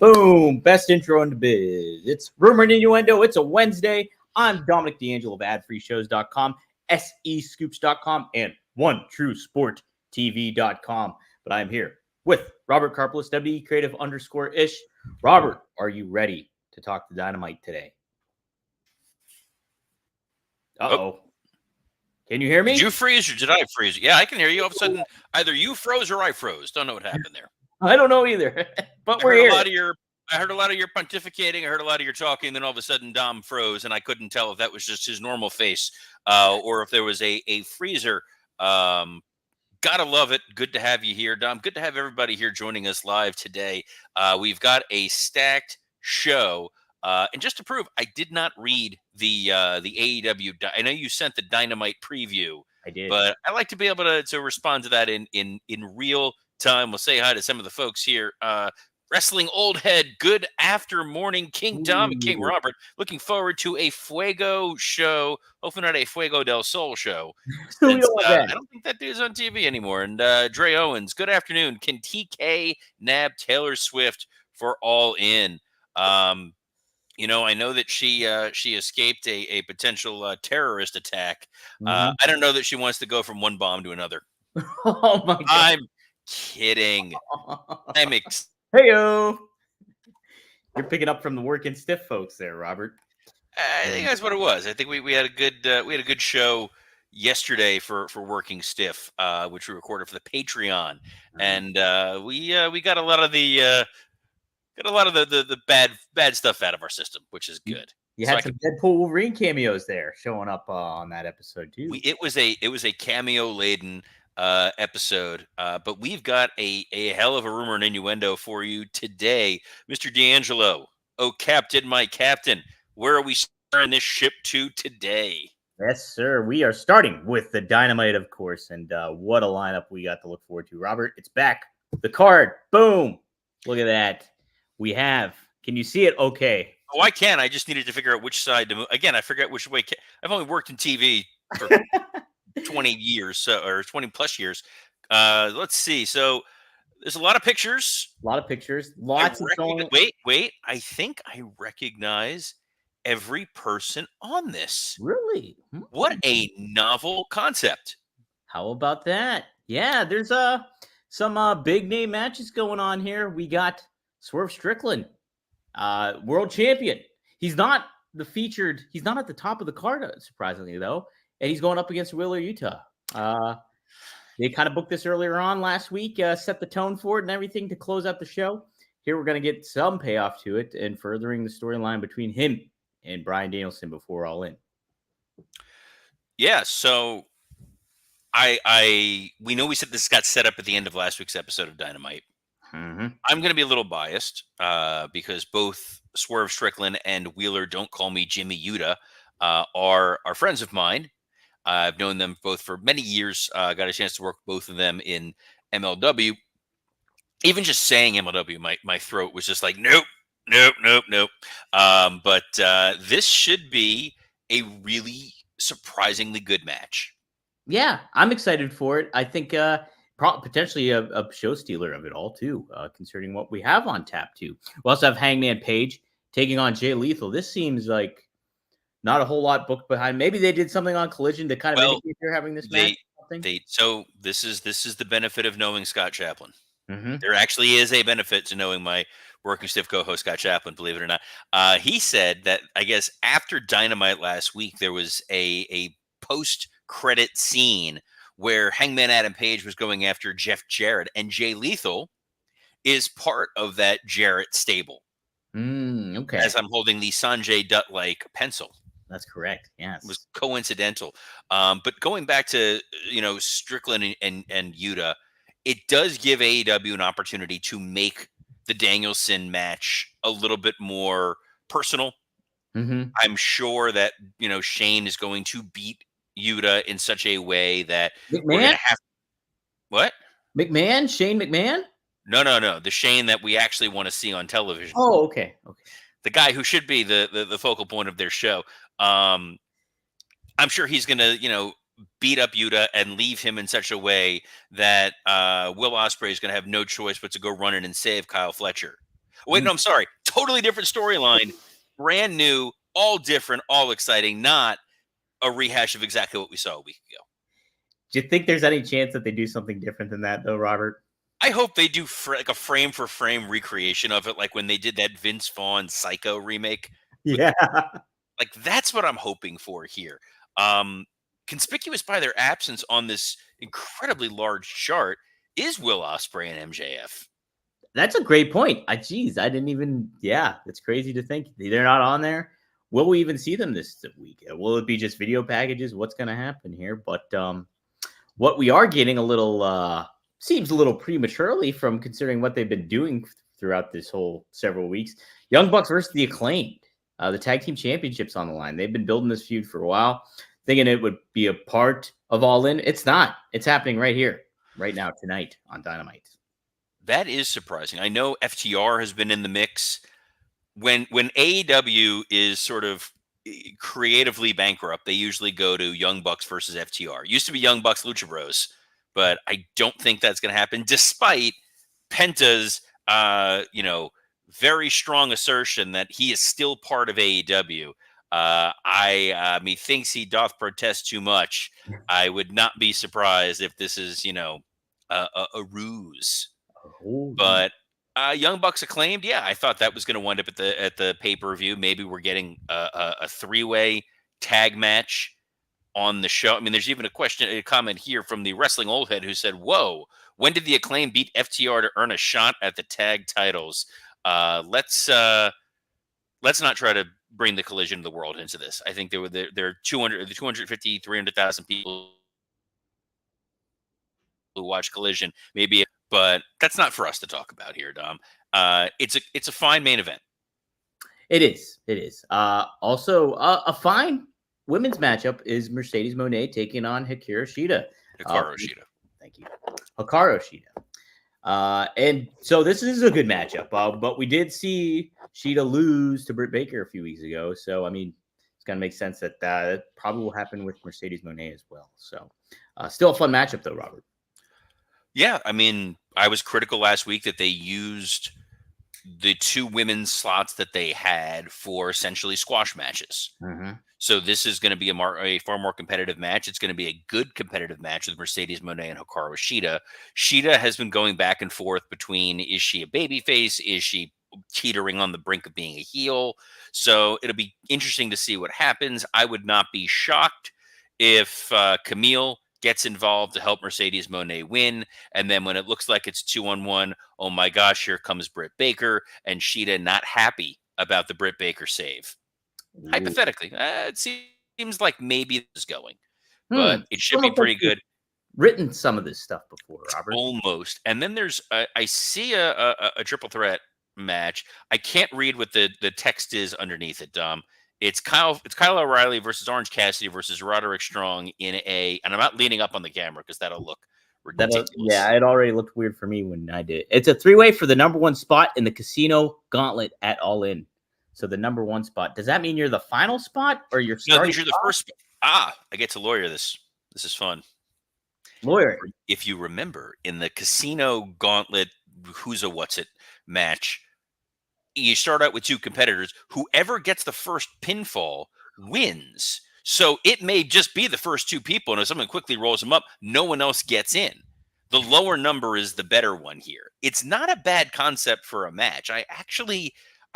Boom! Best intro in the biz. It's Rumor and Innuendo. It's a Wednesday. I'm Dominic D'Angelo of AdFreeShows.com, SEScoops.com, and OneTrueSportTV.com. But I'm here with Robert Karpelis, WE Creative _ish. Robert, are you ready to talk to Dynamite today? Uh-oh. Can you hear me? Did you freeze or did I freeze? Yeah, I can hear you. All of a sudden, either you froze or I froze. Don't know what happened there. I don't know either, but I we're heard here. I heard a lot of your pontificating. I heard a lot of your talking. Then all of a sudden, Dom froze, and I couldn't tell if that was just his normal face or if there was a freezer. Gotta love it. Good to have you here, Dom. Good to have everybody here joining us live today. We've got a stacked show. And just to prove, I did not read the AEW. I know you sent the Dynamite preview. I did, but I like to be able to respond to that in real time. We'll say hi to some of the folks here. Wrestling Old Head, good after morning, King Dom and King Robert. Looking forward to a Fuego show. Hopefully not a Fuego del Sol show. Since, I don't think that dude's on TV anymore. And Dre Owens, good afternoon. Can TK nab Taylor Swift for All In? You know, I know that she escaped a potential terrorist attack. I don't know that she wants to go from one bomb to another. Oh my God. I'm kidding. I'm Heyo. You're picking up from the working stiff folks there, Robert. I think that's what it was. I think we had a good show yesterday for Working Stiff, which we recorded for the Patreon, and we got a lot of the bad stuff out of our system, which is good. You had some Deadpool Wolverine cameos there showing up on that episode too. It was a cameo laden episode, but we've got a hell of a rumor and innuendo for you today, Mr. D'Angelo. Oh, Captain, my Captain, where are we starting this ship to today? Yes, sir. We are starting with the Dynamite, of course, and what a lineup we got to look forward to. Robert, it's back. The card, boom! Look at that. We have. Can you see it? Okay. Oh, I can. I just needed to figure out which side to move. Again, I forget which way. I've only worked in TV for 20 years or 20 plus years. Let's see. So there's a lot of pictures. Lots of going. Wait. I think I recognize every person on this. Really? What a novel concept. How about that? Yeah, there's some big name matches going on here. We got Swerve Strickland, world champion. He's not the featured. He's not at the top of the card, surprisingly, though. And he's going up against Wheeler Yuta. They kind of booked this earlier on last week, set the tone for it and everything to close out the show. Here we're going to get some payoff to it and furthering the storyline between him and Bryan Danielson before All In. Yeah, so we know we said this got set up at the end of last week's episode of Dynamite. I'm going to be a little biased because both Swerve Strickland and Wheeler Don't Call Me Jimmy Yuta are friends of mine. I've known them both for many years. Got a chance to work with both of them in MLW. Even just saying MLW, my throat was just like, nope. But this should be a really surprisingly good match. Yeah, I'm excited for it. I think potentially a show stealer of it all, too, considering what we have on tap, too. We also have Hangman Page taking on Jay Lethal. This seems like not a whole lot booked behind. Maybe they did something on Collision to kind of indicate they're having this match. So this is the benefit of knowing Scott Chaplin. There actually is a benefit to knowing my Working Stiff co-host Scott Chaplin, believe it or not. He said that, I guess, after Dynamite last week, there was a post-credit scene where Hangman Adam Page was going after Jeff Jarrett, and Jay Lethal is part of that Jarrett stable. Okay. As I'm holding the Sanjay Dutt-like pencil. That's correct. Yes. It was coincidental. But going back to, Strickland and Yuta, it does give AEW an opportunity to make the Danielson match a little bit more personal. I'm sure that, Shane is going to beat Yuta in such a way that McMahon? We're going to have... What? McMahon? Shane McMahon? No. The Shane that we actually want to see on television. Oh, okay. The guy who should be the focal point of their show. I'm sure he's going to, beat up Yuta and leave him in such a way that Will Ospreay is going to have no choice but to go run in and save Kyle Fletcher. Wait, no, I'm sorry. Totally different storyline. Brand new, all different, all exciting, not a rehash of exactly what we saw a week ago. Do you think there's any chance that they do something different than that, though, Robert? I hope they do like a frame for frame recreation of it, like when they did that Vince Vaughn Psycho remake. Yeah. Like that's what I'm hoping for here. Um, Conspicuous by their absence on this incredibly large chart is Will Ospreay and MJF. That's a great point. Geez, I didn't even. Yeah, it's crazy to think they're not on there. Will we even see them this week? Will it be just video packages? What's going to happen here? But what we are getting a little seems a little prematurely from considering what they've been doing throughout this whole several weeks. Young Bucks versus the Acclaimed. The tag team championships on the line. They've been building this feud for a while, thinking it would be a part of All In. It's not. It's happening right here, right now, tonight on Dynamite. That is surprising. I know FTR has been in the mix. When AEW is sort of creatively bankrupt, they usually go to Young Bucks versus FTR. Used to be Young Bucks Lucha Bros, but I don't think that's going to happen, despite Penta's very strong assertion that he is still part of AEW. Methinks he doth protest too much. I would not be surprised if this is, a ruse. Oh, But Young Bucks Acclaimed, yeah, I thought that was going to wind up at the pay-per-view. Maybe we're getting a three-way tag match on the show. I mean, there's even a comment here from the Wrestling Old Head who said, "Whoa, when did the Acclaim beat FTR to earn a shot at the tag titles?" Let's not try to bring the collision of the world into this. I think there are 250, 300,000 people who watch Collision, maybe, but that's not for us to talk about here, Dom. It's a fine main event. It is. It is. Also, a fine women's matchup is Mercedes Moné taking on Hikaru Shida. Thank you. Hikaru Shida. And so this is a good matchup. But we did see Shida lose to Britt Baker a few weeks ago. So, I mean, it's going to make sense that that probably will happen with Mercedes Moné as well. So, still a fun matchup, though, Robert. Yeah, I mean, I was critical last week that they used the two women's slots that they had for essentially squash matches. Mm-hmm. So this is going to be a far more competitive match. It's going to be a good competitive match with Mercedes Moné and Hikaru Shida. Shida has been going back and forth between, is she a babyface? Is she teetering on the brink of being a heel? So it'll be interesting to see what happens. I would not be shocked if Camille gets involved to help Mercedes Moné win. And then when it looks like it's 2-on-1, oh my gosh, here comes Britt Baker, and Shida not happy about the Britt Baker save. Ooh. Hypothetically, it seems like maybe this is going, but it should be pretty good. Written some of this stuff before, Robert. Almost. And then there's, I see a triple threat match. I can't read what the text is underneath it, Dom. It's Kyle O'Reilly versus Orange Cassidy versus Roderick Strong and I'm not leaning up on the camera because that'll look ridiculous. Yeah, it already looked weird for me when I did. It's a three-way for the number one spot in the Casino Gauntlet at All In. So the number one spot. Does that mean you're the final spot or you're starting? No, you're the first spot. I get to lawyer this. This is fun. Lawyer. If you remember, in the Casino Gauntlet, who's a what's it match, you start out with two competitors. Whoever gets the first pinfall wins. So it may just be the first two people, and if someone quickly rolls them up, no one else gets in. The lower number is the better one here. It's not a bad concept for a match. I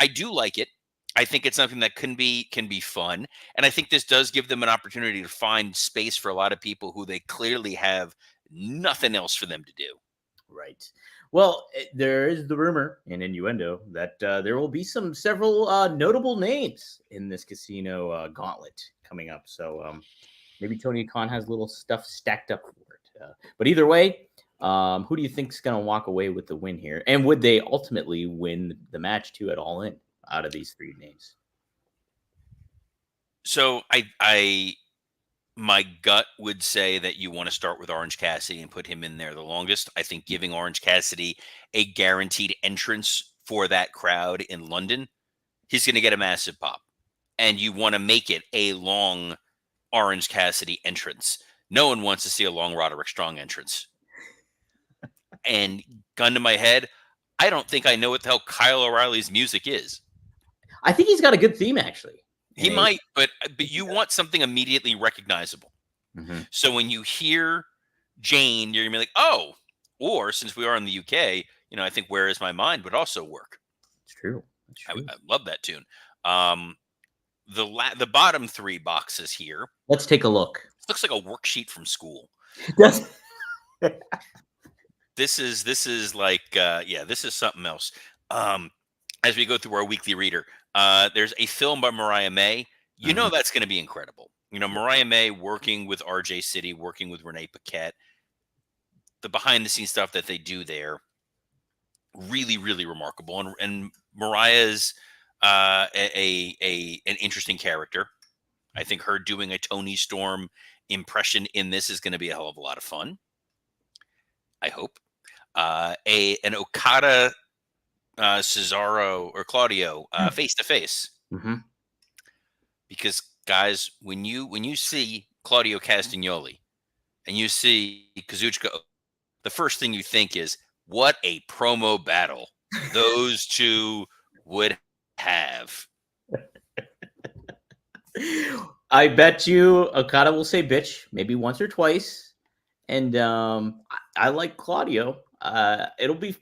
do like it. I think it's something that can be fun, and I think this does give them an opportunity to find space for a lot of people who they clearly have nothing else for them to do. Right. Well, there is the rumor in Innuendo that there will be several notable names in this Casino Gauntlet coming up. So maybe Tony Khan has little stuff stacked up for it. But either way, who do you think is going to walk away with the win here? And would they ultimately win the match too at All In out of these three names? So my gut would say that you want to start with Orange Cassidy and put him in there the longest. I think giving Orange Cassidy a guaranteed entrance for that crowd in London, he's going to get a massive pop. And you want to make it a long Orange Cassidy entrance. No one wants to see a long Roderick Strong entrance. And gun to my head, I don't think I know what the hell Kyle O'Reilly's music is. I think he's got a good theme, actually. He might, but you want something immediately recognizable. Mm-hmm. So when you hear Jane, you're gonna be like, oh. Or since we are in the UK, I think "Where Is My Mind" would also work. It's true. It's true. I love that tune. The bottom three boxes here. Let's take a look. Looks like a worksheet from school. Does This is like this is something else. As we go through our weekly reader, there's a film by Mariah May. You know that's going to be incredible. Mariah May working with RJ City, working with Renee Paquette. The behind the scenes stuff that they do there, really, really remarkable. And Mariah's an interesting character. I think her doing a Tony Storm impression in this is going to be a hell of a lot of fun. I hope. An Okada Cesaro or Claudio face to face. Because guys, when you see Claudio Castagnoli and you see Kazuchika, the first thing you think is, what a promo battle those two would have. I bet you Okada will say bitch maybe once or twice. And I like Claudio. It'll be.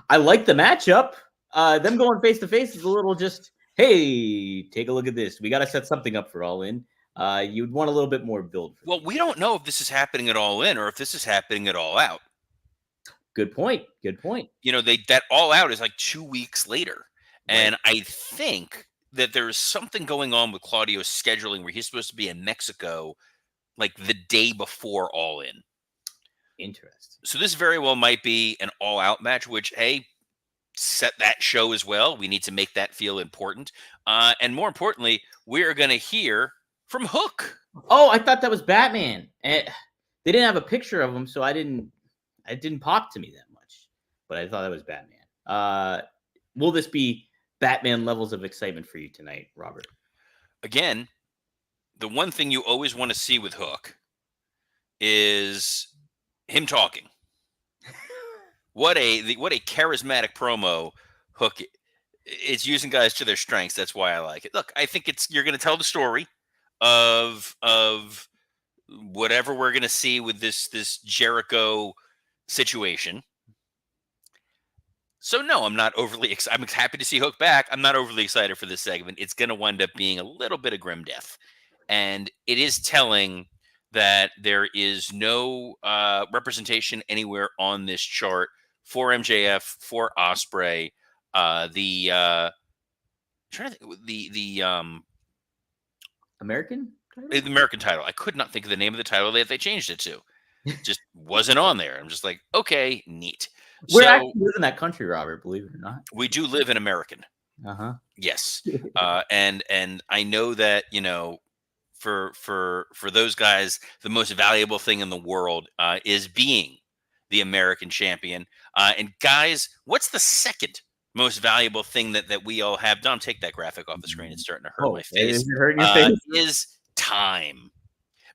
I like the matchup. Them going face to face is a little just. Hey, take a look at this. We got to set something up for All In. You'd want a little bit more build. Well, we don't know if this is happening at All In or if this is happening at All Out. Good point. Good point. That All Out is like 2 weeks later, and I think that there is something going on with Claudio's scheduling where he's supposed to be in Mexico, like the day before All In. Interesting. So this very well might be an All Out match, which, hey, set that show as well. We need to make that feel important. And more importantly, we're going to hear from Hook. Oh, I thought that was Batman. They didn't have a picture of him, so it didn't pop to me that much. But I thought that was Batman. Will this be Batman levels of excitement for you tonight, Robert? Again, the one thing you always want to see with Hook is him talking. What a charismatic promo Hook is using guys to their strengths. That's why I like it. Look, I think you're going to tell the story of whatever we're going to see with this Jericho situation. So no, I'm not overly excited. I'm happy to see Hook back. I'm not overly excited for this segment. It's going to wind up being a little bit of grim death. And it is telling that there is no representation anywhere on this chart for MJF, for Ospreay. The American title? The American title. I could not think of the name of the title that they changed it to. Just wasn't on there. I'm just like, okay, neat. We actually live in that country, Robert, believe it or not. We do live in American. Yes. And I know that, for those guys, the most valuable thing in the world is being the American champion. And guys, what's the second most valuable thing that we all have? Dom, take that graphic off the screen. It's starting to hurt my face. Is it hurting your face? Is time.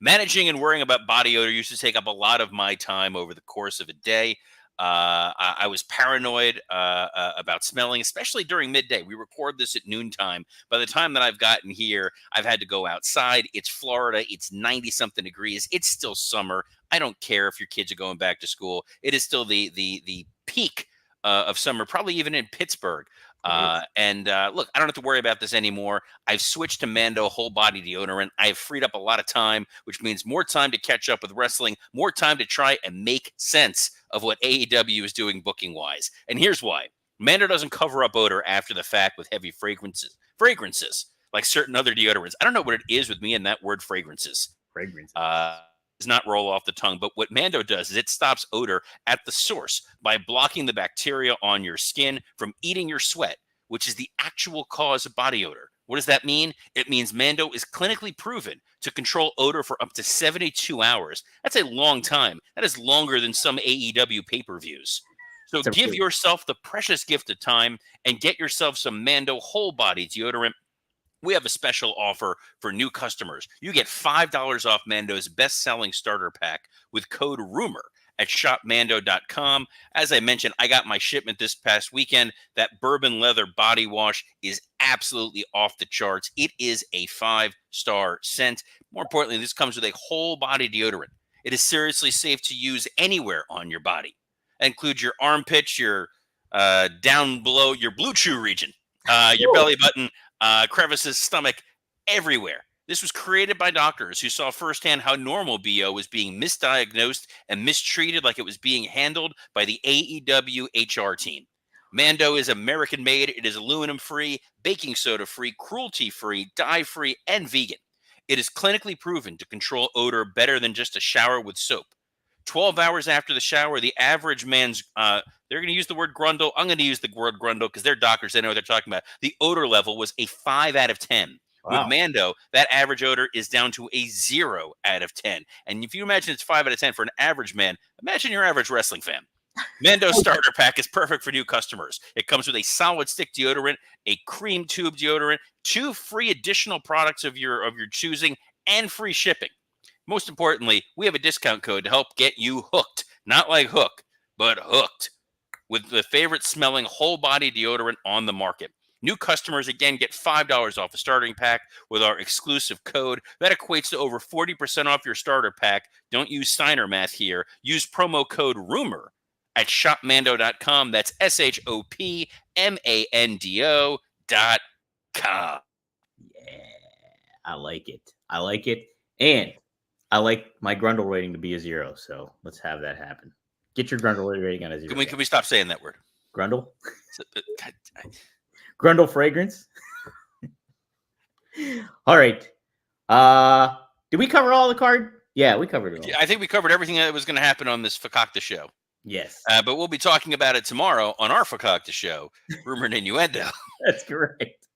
Managing and worrying about body odor used to take up a lot of my time over the course of a day. I was paranoid about smelling, especially during midday. We record this at noontime. By the time that I've gotten here, I've had to go outside. It's Florida. It's 90-something degrees. It's still summer. I don't care if your kids are going back to school. It is still the peak of summer, probably even in Pittsburgh. Look, I don't have to worry about this anymore. I've switched to Mando whole body deodorant. I've freed up a lot of time, which means more time to catch up with wrestling, more time to try and make sense of what AEW is doing booking wise. And here's why. Mando doesn't cover up odor after the fact with heavy fragrances like certain other deodorants. I don't know what it is with me and that word fragrances. Does not roll off the tongue, but what Mando does is it stops odor at the source by blocking the bacteria on your skin from eating your sweat, which is the actual cause of body odor. What does that mean? It means Mando is clinically proven to control odor for up to 72 hours. That's a long time. That is longer than some AEW pay-per-views. So give yourself the precious gift of time and get yourself some Mando whole body deodorant. We have a special offer for new customers. You get $5 off Mando's best-selling starter pack with code RUMOR at shopmando.com. As I mentioned, I got my shipment this past weekend. That bourbon leather body wash is absolutely off the charts. It is a 5-star scent. More importantly, this comes with a whole body deodorant. It is seriously safe to use anywhere on your body. It includes your armpits, your down below your blue chew region, your belly button, crevices, stomach, everywhere. This was created by doctors who saw firsthand how normal BO was being misdiagnosed and mistreated like it was being handled by the AEW HR team. Mando is American made. It is aluminum free, baking soda free, cruelty free, dye free, and vegan. It is clinically proven to control odor better than just a shower with soap. 12 hours after the shower, the average man's, they're going to use the word grundle. I'm going to use the word grundle because they're doctors. They know what they're talking about. The odor level was a 5 out of 10. Wow. With Mando, that average odor is down to a 0 out of 10. And if you imagine it's 5 out of 10 for an average man, imagine your average wrestling fan. Mando starter pack is perfect for new customers. It comes with a solid stick deodorant, a cream tube deodorant, 2 free additional products of your choosing, and free shipping. Most importantly, we have a discount code to help get you hooked. Not like hook, but hooked. With the favorite smelling whole body deodorant on the market. New customers, again, get $5 off a starting pack with our exclusive code. That equates to over 40% off your starter pack. Don't use signer math here. Use promo code RUMOR at shopmando.com. That's shopmando.com. Yeah, I like it. I like it. And I like my Grundle rating to be a 0. So let's have that happen. Get your Grundle rating on a 0. Can we stop saying that word? Grundle? Grundle fragrance. All right. Did we cover all the card? Yeah, we covered it all. I think we covered everything that was going to happen on this Fakakta show. Yes. But we'll be talking about it tomorrow on our Fakakta show, Rumor and Innuendo. That's correct.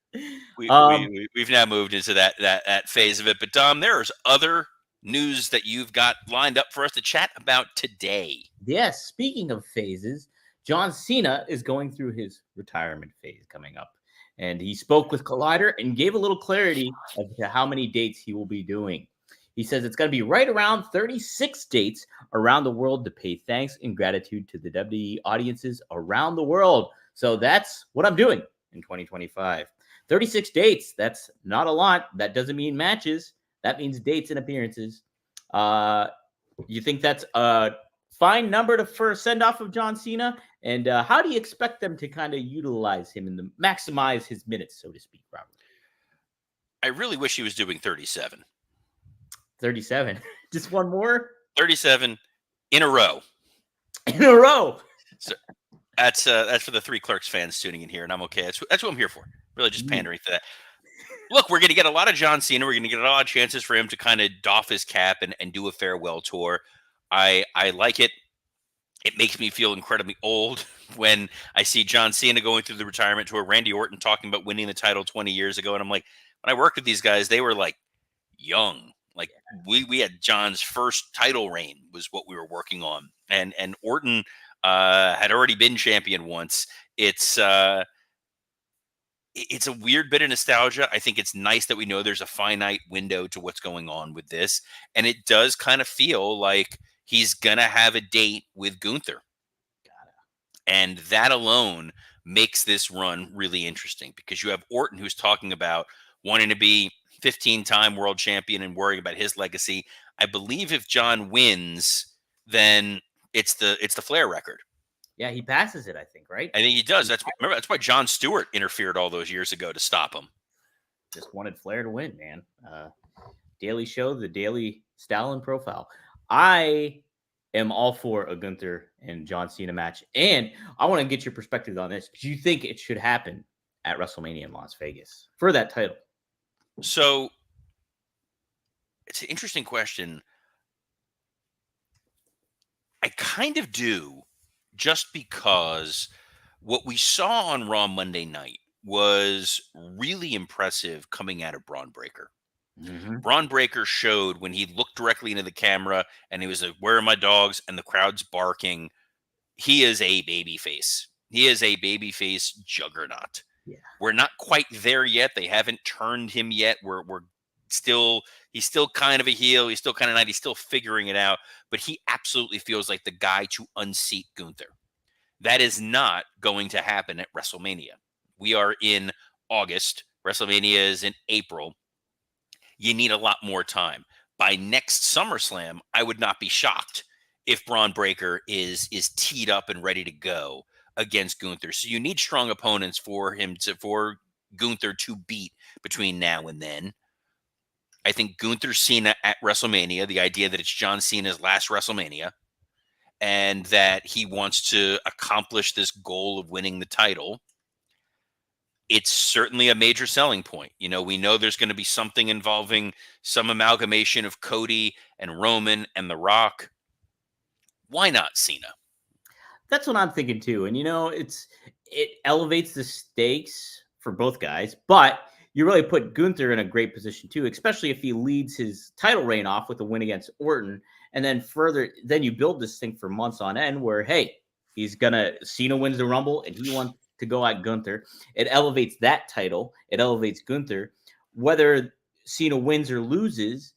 We've now moved into that phase of it. But Dom, there's other news that you've got lined up for us to chat about today. Yes. Speaking of phases, John Cena is going through his retirement phase coming up. And he spoke with Collider and gave a little clarity as to how many dates he will be doing. He says it's going to be right around 36 dates around the world to pay thanks and gratitude to the WWE audiences around the world. So that's what I'm doing in 2025. 36 dates. That's not a lot. That doesn't mean matches. That means dates and appearances. You think that's a fine number to first send off of John Cena? And how do you expect them to kind of utilize him and maximize his minutes, so to speak, Robert? I really wish he was doing 37. 37. Just one more? 37 in a row. In a row. So that's for the 3 Clerks fans tuning in here, and I'm okay. That's what I'm here for. Really just pandering to that. Look, we're going to get a lot of John Cena. We're going to get a lot of chances for him to kind of doff his cap and do a farewell tour. I like it. It makes me feel incredibly old when I see John Cena going through the retirement tour, Randy Orton talking about winning the title 20 years ago. And I'm like, when I worked with these guys, they were like young. Like we had John's first title reign was what we were working on. And Orton had already been champion once. It's a weird bit of nostalgia. I think it's nice that we know there's a finite window to what's going on with this. And it does kind of feel like he's going to have a date with Gunther. And that alone makes this run really interesting because you have Orton who's talking about wanting to be 15-time world champion and worrying about his legacy. I believe if John wins, then it's the Flair record. Yeah, he passes it, I think, right? I think he does. That's why Jon Stewart interfered all those years ago to stop him. Just wanted Flair to win, man. Daily Show, the Daily Stalin profile. I am all for a Gunther and John Cena match. And I want to get your perspective on this. Do you think it should happen at WrestleMania in Las Vegas for that title? So it's an interesting question. I kind of do, just because what we saw on Raw Monday night was really impressive coming out of Braun Breaker. Mm-hmm. Braun Breaker showed when he looked directly into the camera and he was like, "Where are my dogs?" and the crowd's barking. He is a babyface. He is a babyface juggernaut. Yeah. We're not quite there yet. They haven't turned him yet. We're still He's still kind of a heel. He's still kind of not. He's still figuring it out. But he absolutely feels like the guy to unseat Gunther. That is not going to happen at WrestleMania. We are in August. WrestleMania is in April. You need a lot more time. By next SummerSlam, I would not be shocked if Braun Breaker is teed up and ready to go against Gunther. So you need strong opponents for Gunther to beat between now and then. I think Gunther Cena at WrestleMania, the idea that it's John Cena's last WrestleMania, and that he wants to accomplish this goal of winning the title, it's certainly a major selling point. You know, we know there's going to be something involving some amalgamation of Cody and Roman and The Rock. Why not Cena? That's what I'm thinking too. And it elevates the stakes for both guys, but you really put Gunther in a great position too, especially if he leads his title reign off with a win against Orton. And then then you build this thing for months on end where, hey, Cena wins the Rumble and he wants to go at Gunther. It elevates that title. It elevates Gunther. Whether Cena wins or loses,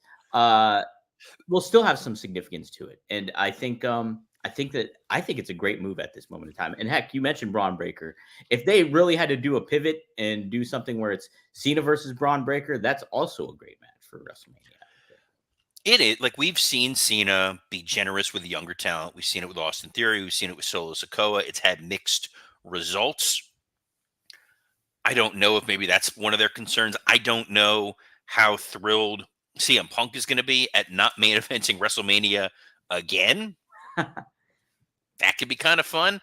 will still have some significance to it. And I think it's a great move at this moment in time. And heck, you mentioned Braun Breaker. If they really had to do a pivot and do something where it's Cena versus Braun Breaker, that's also a great match for WrestleMania. It is. Like, we've seen Cena be generous with younger talent. We've seen it with Austin Theory. We've seen it with Solo Sikoa. It's had mixed results. I don't know if maybe that's one of their concerns. I don't know how thrilled CM Punk is going to be at not main eventing WrestleMania again. That could be kind of fun.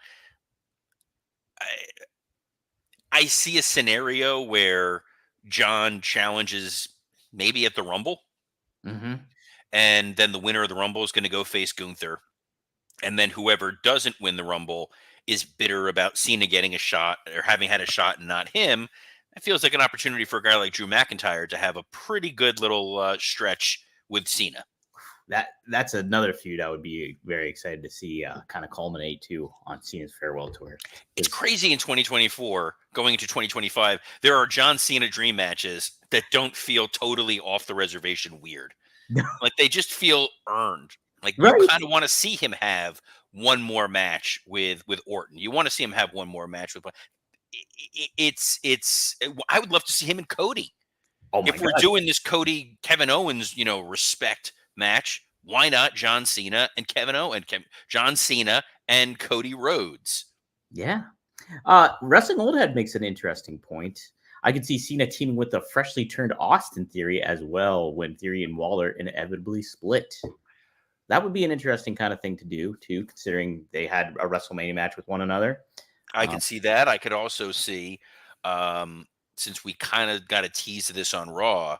I see a scenario where John challenges maybe at the Rumble. Mm-hmm. And then the winner of the Rumble is going to go face Gunther. And then whoever doesn't win the Rumble is bitter about Cena getting a shot or having had a shot and not him. It feels like an opportunity for a guy like Drew McIntyre to have a pretty good little stretch with Cena. That's another feud I would be very excited to see kind of culminate too on Cena's farewell tour. It's crazy in 2024 going into 2025. There are John Cena dream matches that don't feel totally off the reservation weird. Like, they just feel earned. Like, right. You kind of want to see him have one more match with Orton. You want to see him have one more match with. I would love to see him and Cody. Oh my if we're God. doing this Cody Kevin Owens, respect match, why not John Cena and John Cena and Cody Rhodes? Yeah. Wrestling Old Head makes an interesting point. I could see Cena teaming with the freshly turned Austin Theory as well when Theory and Waller inevitably split. That would be an interesting kind of thing to do, too, considering they had a WrestleMania match with one another. I could see that. I could also see, since we kind of got a tease of this on Raw,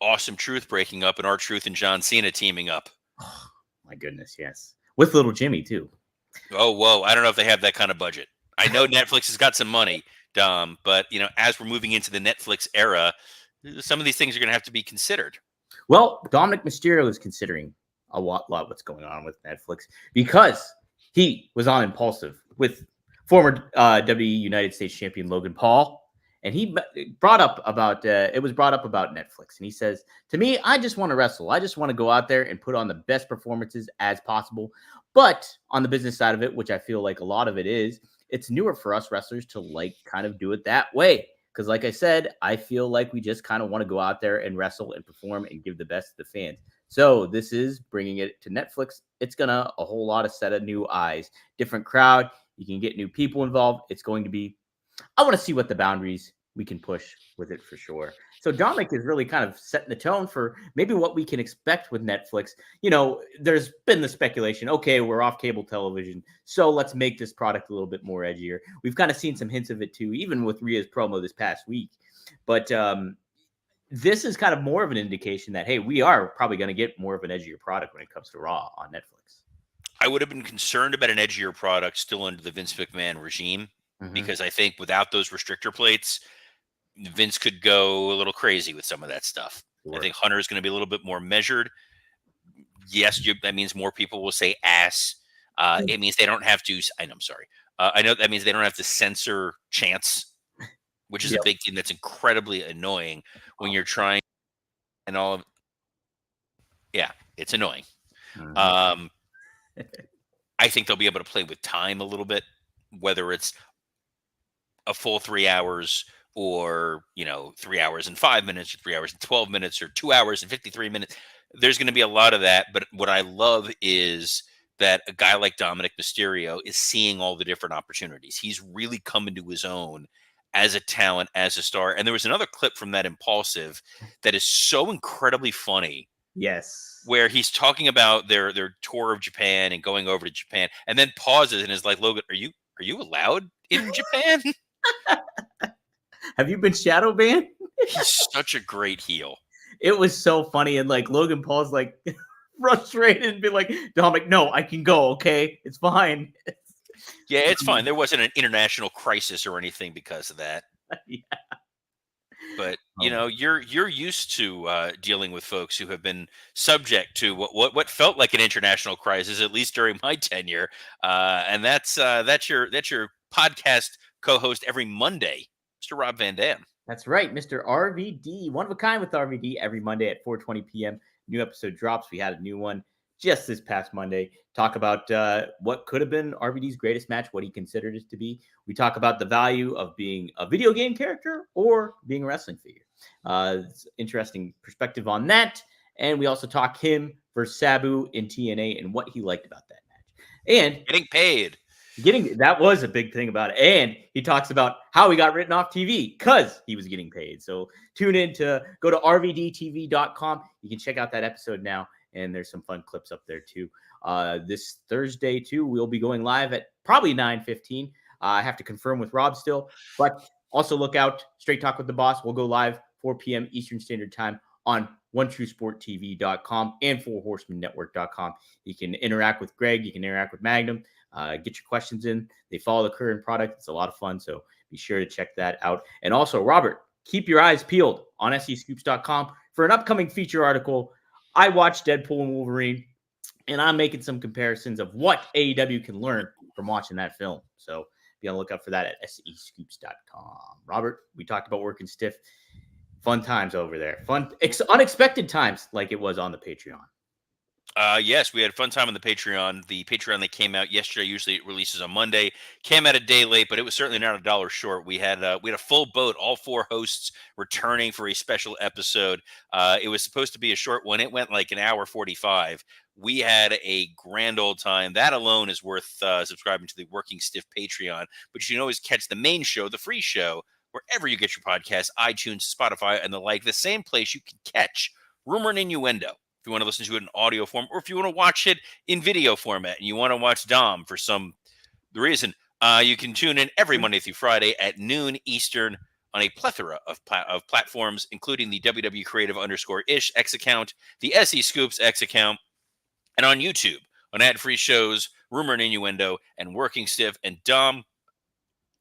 Awesome Truth breaking up and R-Truth and John Cena teaming up. Oh, my goodness, yes. With little Jimmy, too. Oh, whoa. I don't know if they have that kind of budget. I know Netflix has got some money, but, as we're moving into the Netflix era, some of these things are going to have to be considered. Well, Dominic Mysterio is considering a lot what's going on with Netflix because he was on Impulsive with former WWE United States champion Logan Paul, and he brought up about Netflix, and he says, to me, I just want to wrestle. I just want to go out there and put on the best performances as possible. But on the business side of it, which I feel like a lot of it is, it's newer for us wrestlers to kind of do it that way. Because like I said, I feel like we just kind of want to go out there and wrestle and perform and give the best to the fans. So this is bringing it to Netflix. It's going to a whole lot of set of new eyes, different crowd. You can get new people involved. It's going to be, I want to see what the boundaries we can push with it for sure. So Dominic is really kind of setting the tone for maybe what we can expect with Netflix. There's been the speculation, okay, we're off cable television, so let's make this product a little bit more edgier. We've kind of seen some hints of it too, even with Rhea's promo this past week. But this is kind of more of an indication that, hey, we are probably going to get more of an edgier product when it comes to Raw on Netflix. I would have been concerned about an edgier product still under the Vince McMahon regime, because I think without those restrictor plates, Vince could go a little crazy with some of that stuff. Sure. I think Hunter is going to be a little bit more measured. Yes, that means more people will say ass. It means they don't have to. I'm sorry. I know that means they don't have to censor chants, which is a big thing that's incredibly annoying when you're trying and all of. Yeah, it's annoying. Mhm. I think they'll be able to play with time a little bit, whether it's a full 3 hours or 3 hours and 5 minutes or 3 hours and 12 minutes or 2 hours and 53 minutes. There's going to be a lot of that, but what I love is that a guy like Dominic Mysterio is seeing all the different opportunities. He's really coming to his own as a talent, as a star. And there was another clip from that Impulsive that is so incredibly funny, Yes. where he's talking about their tour of Japan and going over to Japan, and then pauses and is like, "Logan, are you allowed in Japan?" Have you been shadow banned? He's such a great heel. It was so funny, and like Logan Paul's like frustrated and be like, Dominic, no, I can go. Okay, it's fine. Yeah, it's fine. There wasn't an international crisis or anything because of that. Yeah. But Oh, you're used to dealing with folks who have been subject to what felt like an international crisis, at least during my tenure. And that's your podcast co-host every Monday, Mr. Rob Van Dam. that's right, Mr. RVD, one of a kind with RVD every Monday at 4:20 p.m. New episode drops. We had a new one just this past Monday. Talk about what could have been RVD's greatest match, what he considered it to be. We talk about the value of being a video game character or being a wrestling figure. It's interesting perspective on that. And we also talk him versus Sabu in TNA and what he liked about that match. And Getting paid. that was a big thing about it. And he talks about how he got written off TV because he was getting paid. So tune in to go to rvdtv.com. You can check out that episode now. And there's some fun clips up there too. This Thursday too, we'll be going live at probably 9:15. I have to confirm with Rob still, but also look out. Straight Talk with the Boss. We'll go live 4 p.m. Eastern Standard Time on OneTrueSportTV.com and FourHorsemanNetwork.com. You can interact with Greg. You can interact with Magnum. Get your questions in. They follow the current product. It's a lot of fun. So be sure to check that out. And also, Robert, keep your eyes peeled on SEScoops.com for an upcoming feature article. I watched Deadpool and Wolverine, and I'm making some comparisons of what AEW can learn from watching that film. So be on the lookout for that at SEScoops.com. Robert, we talked about working stiff. Fun times over there. Fun, unexpected times like it was on the Patreon. Yes, we had a fun time on the Patreon. The Patreon that came out yesterday, usually it releases on Monday, came out a day late, but it was certainly not $1 short. We had a full boat, all 4 hosts returning for a special episode. It was supposed to be a short one. It went like an hour 45. We had a grand old time. That alone is worth subscribing to the Working Stiff Patreon. But you can always catch the main show, the free show, wherever you get your podcasts, iTunes, Spotify, and the like. The same place you can catch Rumor and Innuendo, if you want to listen to it in audio form, or if you want to watch it in video format and you want to watch Dom for some reason, you can tune in every Monday through Friday at noon Eastern on a plethora of platforms, including the WW Creative _ish X account, the SE Scoops X account, and on YouTube on ad-free shows, Rumor and Innuendo, and Working Stiff. And Dom,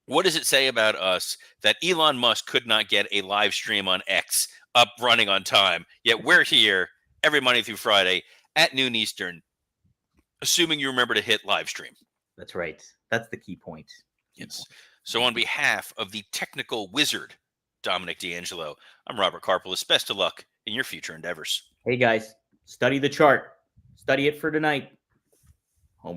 what does it say about us that Elon Musk could not get a live stream on X up running on time, yet we're here every Monday through Friday at noon Eastern, assuming you remember to hit live stream? That's right. That's the key point. Yes. So on behalf of the technical wizard, Dominic D'Angelo, I'm Robert Karpelis. Best of luck in your future endeavors. Hey guys, study the chart. Study it for tonight.